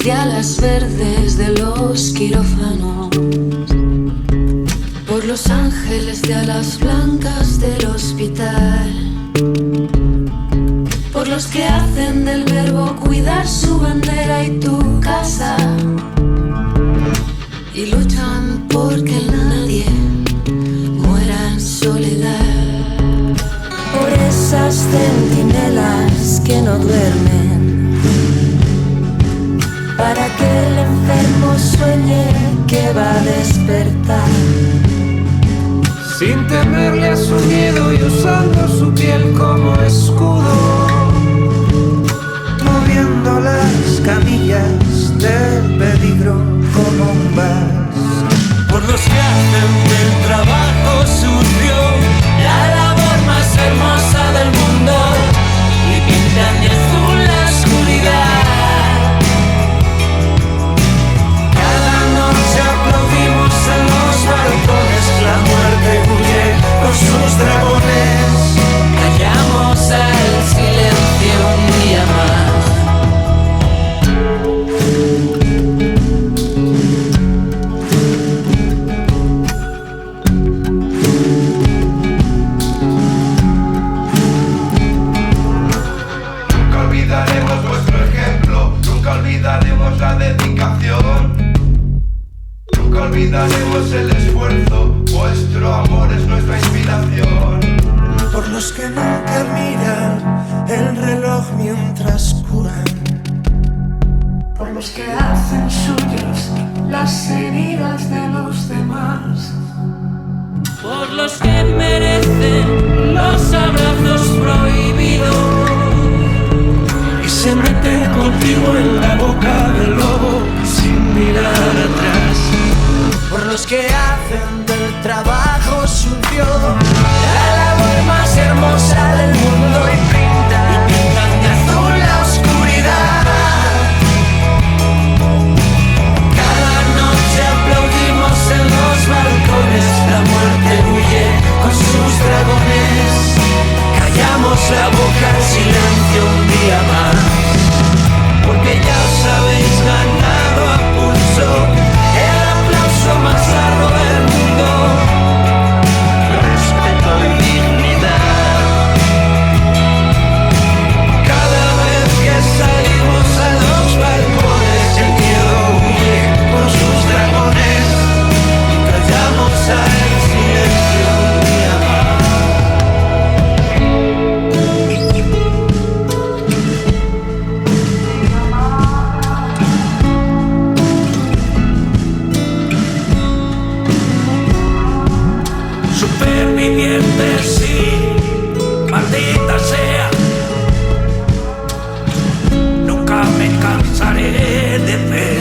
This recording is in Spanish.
de alas verdes de los quirófanos, por los ángeles de alas blancas del hospital, por los que hacen del verbo cuidar su bandera y tu casa, y luchan porque nadie muera en soledad. Por esas centinelas que no duermen, para que el enfermo sueñe que va a despertar, sin temerle a su miedo y usando su piel como escudo, moviendo las camillas del peligro como un vals. Por los que hacen del trabajo sucio la labor más hermosa del mundo y pintan de azul la oscuridad. Cada noche aplaudimos en los balcones, la muerte huye con sus dragones. Callamos al silencio un día más. Olvidaremos la dedicación, nunca olvidaremos el esfuerzo, vuestro amor es nuestra inspiración. Por los que nunca miran el reloj mientras curan, por los que hacen suyas las heridas de los demás, por los que merecen los abrazos prohibidos y se meten contigo en la boca del lobo sin mirar atrás. por los que hacen del trabajo sucio la labor más hermosa del mundo y pintan de azul la oscuridad. Cada noche aplaudimos en los balcones, la muerte huye con sus dragones. Callamos la boca en silencio un día más, porque ya os habéis ganado a pulso el aplauso más largo del mundo. Respeto y dignidad. Cada vez que salimos a los balcones, el miedo huye con sus dragones. Callamos al silencio un día más. Supervivientes, sí, maldita sea. Nunca me cansaré de ver